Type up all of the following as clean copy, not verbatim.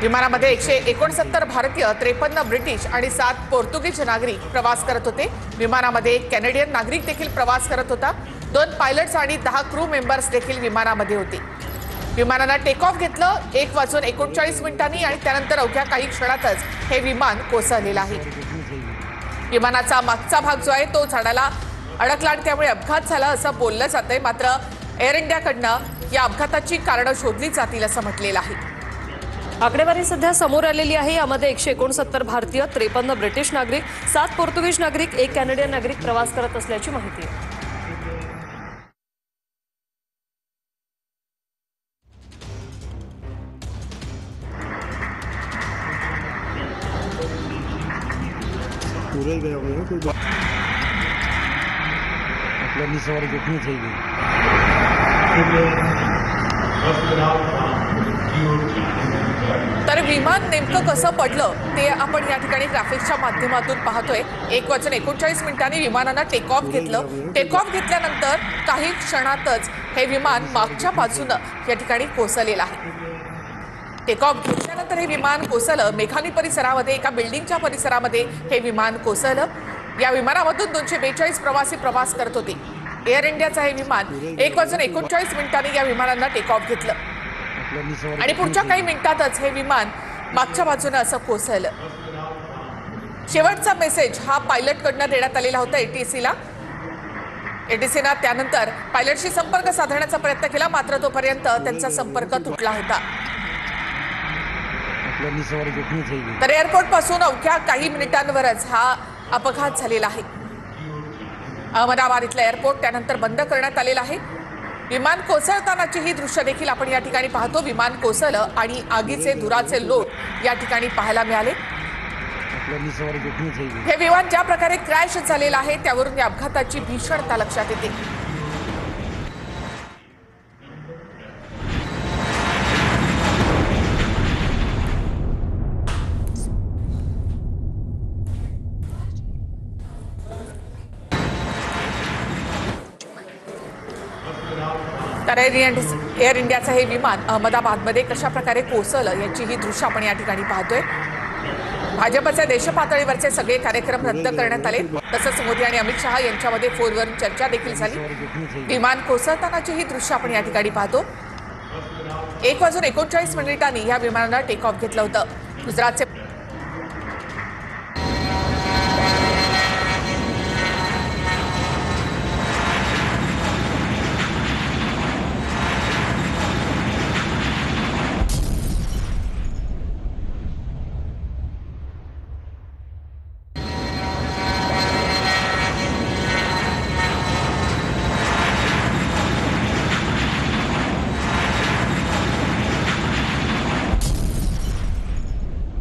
विमानामध्ये 169 भारतीय, 53 ब्रिटिश आणि 7 पोर्तुगीज नागरिक प्रवास करत होते। विमानामध्ये एक कॅनेडियन नागरिक देखील प्रवास करत होता। 2 पायलट्स आणि 10 क्रू मेंबर्स देखील विमानामध्ये होते। विमानाने टेक ऑफ घेतलं 1:39 आणि त्यानंतर अवघ्या काही क्षणातच हे विमान कोसळलेलं आहे। विमानाचा मागचा भाग जो आहे तो झाडाला अडकला आणि त्यामुळे अपघात झाला असं बोललं जातंय। मात्र एअर इंडियाकडनं या अपघाताची कारणं शोधली जातील असं म्हटलेलं आहे। आकडेवारी सध्या समोर आलेली आहे। यामध्ये 169 भारतीय, 53 ब्रिटिश नागरिक, 7 पोर्तुगीज नागरिक, 1 कॅनेडियन नागरिक प्रवास करत असल्याची माहिती आहे। पूरे गए हुए हैं कोई मतलब सवारी कितनी થઈ ગઈ। तर विमान नेमकं कसं पडलं ते आपण या ठिकाणी ग्राफिक्सच्या माध्यमातून पाहतोय। 1:39 विमानानं टेक ऑफ घेतलं। टेक ऑफ घेतल्यानंतर काही क्षणातच हे विमान मागच्या बाजूनं या ठिकाणी कोसळलेलं आहे। टेक ऑफ घेतल्यानंतर हे विमान कोसळलं। मेघानी परिसरामध्ये एका बिल्डिंगच्या परिसरामध्ये हे विमान कोसळलं। या विमानामधून 242 प्रवासी प्रवास करत होते। एअर इंडियाचं हे विमान 1:39 या विमानानं टेक ऑफ घेतलं आणि पुढच्या काही मिनिटातच हे विमान मागच्या बाजूने असं कोसळलं। शेवटचा मेसेज हा पायलटकडनं देण्यात आलेला होता एटीसीला। एटीसीने त्यानंतर पायलटशी संपर्क साधण्याचा प्रयत्न केला, मात्र तोपर्यंत त्यांचा संपर्क तुटला होता। तर एअरपोर्ट पासून अवघ्या काही मिनिटांवरच हा अपघात झालेला आहे। अहमदाबाद इथलं एअरपोर्ट त्यानंतर बंद करण्यात आलेलं आहे। विमान कोसळतानाची ही दृश्य देखील आपण या ठिकाणी पाहतो। विमान कोसळलं आणि आगीचे धुराचे लोट या ठिकाणी पाहायला मिळाले। हे विमान ज्या प्रकारे क्रॅश झालेलं आहे त्यावरून या अपघाताची भीषणता लक्षात येते। तर एअर इंडियाचं हे विमान अहमदाबादमध्ये कशा प्रकारे कोसळलं याची ही दृश्य आपण या ठिकाणी पाहतोय। भाजपचे देशपातळीवरचे सगळे कार्यक्रम रद्द करण्यात आले। तसंच मोदी आणि अमित शहा यांच्यामध्ये फोनवरून चर्चा देखील झाली। विमान कोसळतानाची ही दृश्य आपण या ठिकाणी पाहतो। 1:39 या विमानानं टेक ऑफ घेतलं होतं। गुजरातचे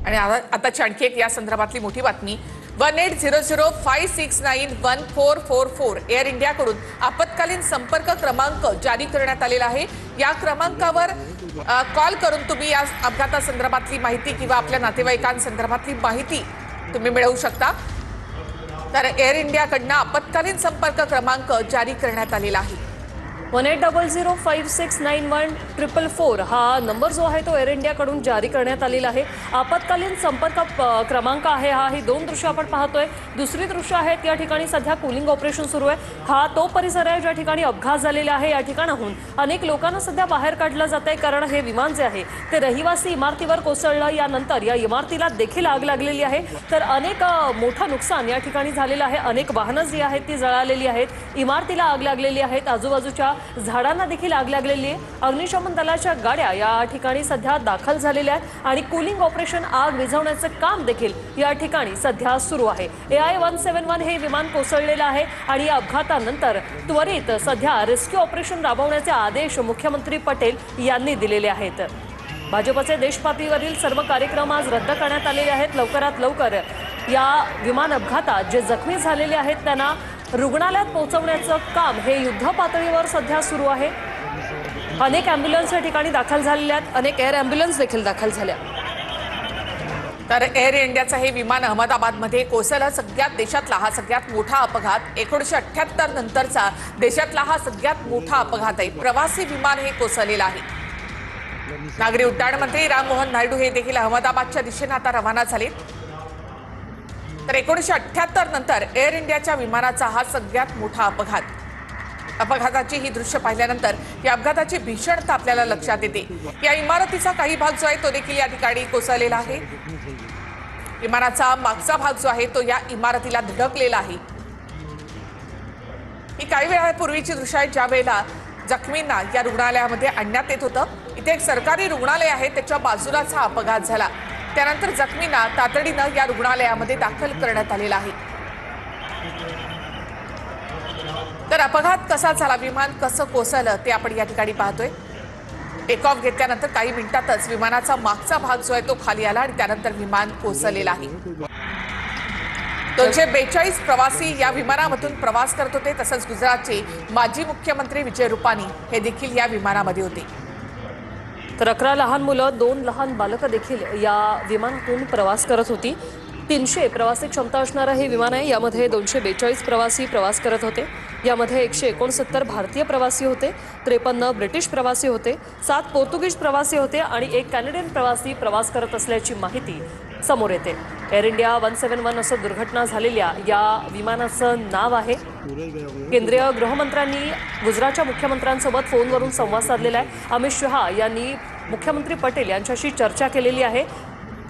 आणि आताची आणखी एक या संदर्भातली मोठी बातमी। 180056914444 एअर इंडियाकडून आपत्कालीन संपर्क क्रमांक जारी करण्यात आलेला आहे। या क्रमांकावर कॉल करून तुम्ही या अपघातासंदर्भातली माहिती किंवा आपल्या नातेवाईकांसंदर्भातली माहिती तुम्ही मिळवू शकता। तर एअर इंडियाकडनं आपत्कालीन संपर्क क्रमांक जारी करण्यात आलेला आहे। 1800569144 हा नंबर जो आहे तो एअर इंडियाकडून जारी करण्यात आलेला आहे। आपत्कालीन संपर्क क्रमांक आहे हा। ही 2 दृश्य आपण पाहतोय। दुसरी दृश्य आहेत या ठिकाणी सध्या कूलिंग ऑपरेशन सुरू आहे। हा तो परिसर आहे ज्या ठिकाणी अपघात झालेला आहे। या ठिकाणाहून अनेक लोकांना सध्या बाहेर काढलं जात आहे, कारण हे विमान जे आहे ते रहिवासी इमारतीवर कोसळलं। यानंतर या इमारतीला देखील आग लागलेली आहे। तर अनेक मोठं नुकसान या ठिकाणी झालेलं आहे। अनेक वाहनं जी आहेत ती जळालेली आहेत, इमारतीला आग लागलेली आहेत, आजूबाजूच्या झाडांना देखील आग लागलेली आहे। अग्निशमन दलाच्या गाड्या या ठिकाणी सध्या दाखल झालेल्या आहेत आणि कूलिंग ऑपरेशन आग विझवण्याचं काम देखील या ठिकाणी सध्या सुरू आहे। AI-171 हे विमान कोसळलेलं आहे आणि या अपघातानंतर त्वरित सध्या रेस्क्यू ऑपरेशन राबवण्याचे आदेश मुख्यमंत्री पटेल यांनी दिलेले आहेत। भाजपचे देशपातळीवरील सर्व कार्यक्रम आज रद्द करण्यात आलेले आहेत। लवकरात लवकर या विमान अपघातात जे जखमी झालेले आहेत त्यांना रुग्णालयात पोहोचवण्याचं काम हे युद्ध पातळीवर सध्या सुरू आहे। अनेक ॲम्ब्युलन्स या ठिकाणी दाखल झालेल्या आहेत, अनेक एअर ॲम्ब्युलन्स देखील दाखल झाल्या। तर एअर इंडियाचं हे विमान अहमदाबादमध्ये कोसळलं। देशातला हा सगळ्यात मोठा अपघात 1978 नंतरचा देशातला हा सगळ्यात मोठा अपघात आहे। प्रवासी विमान हे कोसळलेलं आहे। नागरी उड्डाण मंत्री राममोहन नायडू हे देखील अहमदाबादच्या दिशेने आता रवाना झाले। तर 1978 नंतर एअर इंडियाच्या विमानाचा हा सगळ्यात मोठा अपघात। अपघाताची ही दृश्य पाहिल्यानंतर या अपघाताची भीषणता आपल्याला लक्षात येते। या इमारतीचा काही भाग जो आहे तो देखील या ठिकाणी कोसळलेला आहे। विमानाचा मागचा भाग जो आहे तो या इमारतीला धडकलेला आहे। ही काही वेळापूर्वीची दृश्य आहे ज्या वेळेला जखमींना या रुग्णालयामध्ये आणण्यात येत होतं। इथे एक सरकारी रुग्णालय आहे, त्याच्या बाजूलाच हा अपघात झाला। त्यानंतर जखमींना तातडीनं या रुग्णालयामध्ये दाखल करण्यात आलेला आहे। तर अपघात कसा झाला, विमान कसं कोसळलं ते आपण या ठिकाणी पाहतोय। टेक ऑफ घेतल्यानंतर काही मिनिटातच विमानाचा मागचा भाग जो आहे तो खाली आला आणि त्यानंतर विमान कोसळलेला आहे। 242 प्रवासी या विमानामधून प्रवास करत होते। तसंच गुजरातचे माजी मुख्यमंत्री विजय रुपानी हे देखील या विमानामध्ये होते। तर 11 लहान मुलं, 2 लहान बालकं देखील या विमानातून प्रवास करत होती। 300 प्रवासी क्षमता असणारं हे विमान आहे। यामध्ये 242 प्रवासी प्रवास करत होते। यामध्ये 169 भारतीय प्रवासी होते, 53 ब्रिटिश प्रवासी होते, 7 पोर्तुगीज प्रवासी होते आणि 1 कॅनेडियन प्रवासी प्रवास करत असल्याची माहिती समोर येते। एअर इंडिया 171 असं दुर्घटना झालेल्या या विमानाचं नाव आहे। केंद्रीय गृहमंत्र्यांनी गुजरातच्या मुख्यमंत्र्यांसोबत फोनवरून संवाद साधलेला आहे। अमित शहा यांनी मुख्यमंत्री पटेल यांच्याशी चर्चा केलेली आहे,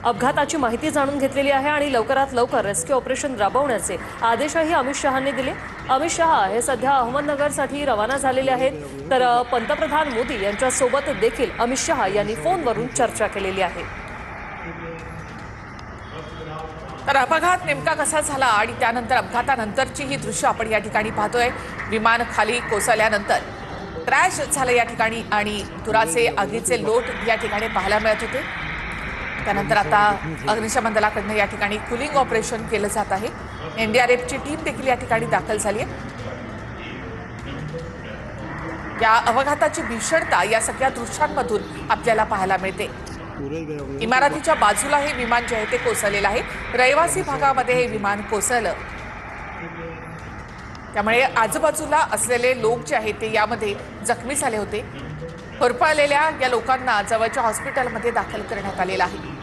अपघाताची माहिती जाणून घेतलेली आहे आणि लवकरात लवकर रेस्क्यू ऑपरेशन राबवण्याचे आदेशही अमित शहांनी दिले। अमित शहा हे सध्या अहमदनगरसाठी रवाना झालेले आहेत। तर पंतप्रधान मोदी यांच्यासोबत देखील अमित शहा यांनी फोनवरून चर्चा केलेली आहे। तर अपघात नेमका कसा झाला आणि त्यानंतर अपघातानंतरची ही दृश्य आपण या ठिकाणी पाहतोय। विमान खाली कोसळल्यानंतर क्रॅश झालं या ठिकाणी आणि धुराचे आगीचे लोट या ठिकाणी पाहायला मिळत होते। त्यानंतर आता अग्निशमन दलाकडून या ठिकाणी कुलिंग ऑपरेशन केलं जात आहे। एनडीआरएफची टीम देखील या ठिकाणी दाखल झाली आहे। या अपघाताची भीषणता या सगळ्या दृश्यांमधून आपल्याला पाहायला मिळते। इमारतीच्या बाजूला हे विमान जे आहे ते कोसळलेलं आहे। रहिवासी भागामध्ये हे विमान कोसळलं, त्यामुळे आजूबाजूला असलेले लोक जे आहेत ते यामध्ये जखमी झाले होते। होरपळलेल्या या लोकांना जवळच्या हॉस्पिटलमध्ये दाखल करण्यात आलेलं आहे।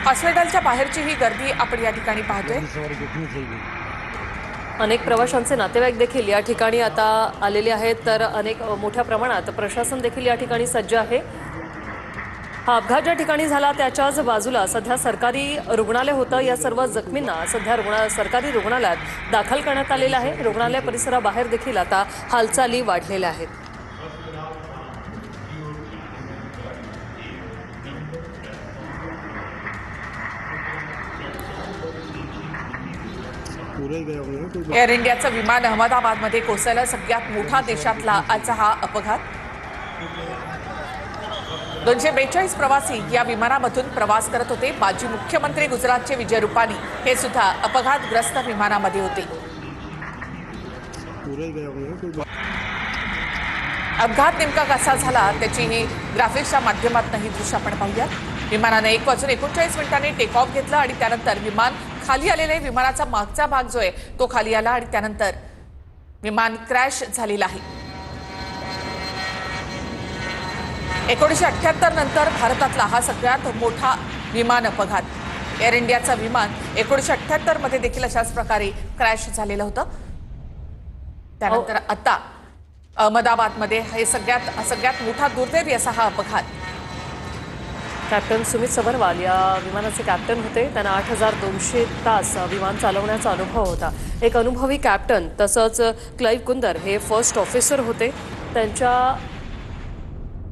हॉस्पिटलच्या बाहेरची ही गर्दी आपण या ठिकाणी पाहतोय। अनेक प्रवाशांचे नातेवाईक देखील या ठिकाणी आता आलेले आहेत। तर अनेक मोठ्या प्रमाणात प्रशासन देखील या ठिकाणी सज्ज आहे। हा अपघात ज्या ठिकाणी झाला त्याच्याच बाजूला सध्या सरकारी रुग्णालय होतं। या सर्व जखमींना सध्या सरकारी रुग्णालयात दाखल करण्यात आलेलं आहे। रुग्णालय परिसराबाहेर देखील आता हालचाली वाढलेल्या आहेत। एअर इंडियाचं विमान अहमदाबादमध्ये कोसळलं, सगळ्यात मोठा देशातला आजचा हा अपघात। 242 प्रवासी या विमानामधून प्रवास करत होते। माजी मुख्यमंत्री गुजरातचे विजय रुपानी हे सुद्धा अपघातग्रस्त विमानामध्ये होते। अपघात नेमका कसा झाला त्याची ही ग्राफिक्सच्या माध्यमातून ही दृश्य आपण पाहूया। विमानाने 1:39 टेक ऑफ घेतलं आणि त्यानंतर विमान खाली आलेले विमानाचा मागचा भाग जो आहे तो खाली आला आणि त्यानंतर विमान क्रॅश झालेला आहे। 1978 नंतर भारतातला हा सगळ्यात मोठा विमान अपघात। एअर इंडियाचं विमान 1978 मध्ये देखील अशाच प्रकारे क्रॅश झालेलं होतं। त्यानंतर आता अहमदाबादमध्ये हे सगळ्यात मोठा दुर्दैवी असा हा अपघात। कॅप्टन सुमित सबरवाल या विमानाचे कॅप्टन होते। त्यांना 8200 तास विमान चालवण्याचा अनुभव होता। एक अनुभवी कॅप्टन तसंच क्लाइव्ह कुंदर हे फर्स्ट ऑफिसर होते। त्यांच्या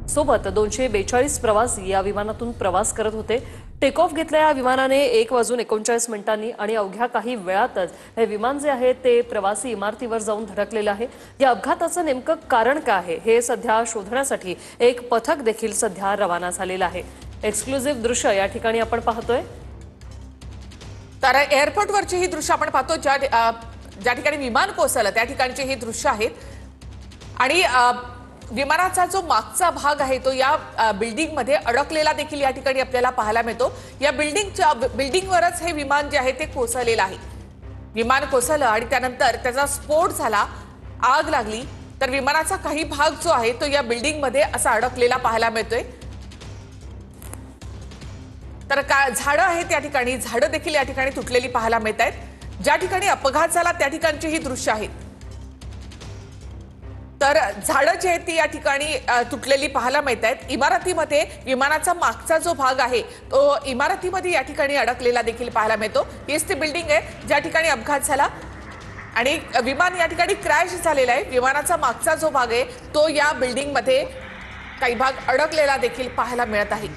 सोबत 242 प्रवासी या विमानातून प्रवास करत होते। टेक ऑफ घेतल्या या विमानाने 1:39 आणि अवघ्या काही वेळातच हे विमान जे आहे ते प्रवासी इमारतीवर जाऊन धडकलेलं आहे। या अपघाताचं नेमकं कारण काय आहे हे सध्या शोधण्यासाठी एक पथक देखील सध्या रवाना झालेलं आहे। एक्सक्लुझिव्ह दृश्य या ठिकाणी आपण पाहतोय। तर एअरपोर्टवरची ही दृश्य आपण पाहतो, ज्या ठिकाणी विमान कोसळलं त्या ठिकाणची ही दृश्य आहेत आणि विमानाचा जो मागचा भाग आहे तो या बिल्डिंगमध्ये अडकलेला देखील या ठिकाणी आपल्याला पाहायला मिळतो। या बिल्डिंगवरच हे विमान जे आहे ते कोसळलेलं आहे। विमान कोसळलं आणि त्यानंतर त्याचा स्फोट झाला, आग लागली तर विमानाचा काही भाग जो आहे तो या बिल्डिंगमध्ये असा अडकलेला पाहायला मिळतोय। तर झाडं आहेत या ठिकाणी, झाडं देखील या ठिकाणी तुटलेली पाहायला मिळत आहेत। ज्या ठिकाणी अपघात झाला त्या ठिकाणची ही दृश्य आहेत। तर झाडं जी आहेत ती या ठिकाणी तुटलेली पाहायला मिळत आहेत। इमारतीमध्ये विमानाचा मागचा जो भाग आहे तो इमारतीमध्ये या ठिकाणी अडकलेला देखील पाहायला मिळतो। हीच ती बिल्डिंग आहे ज्या ठिकाणी अपघात झाला आणि विमान या ठिकाणी क्रॅश झालेला आहे। विमानाचा मागचा जो भाग आहे तो या बिल्डिंगमध्ये काही भाग अडकलेला देखील पाहायला मिळत आहे।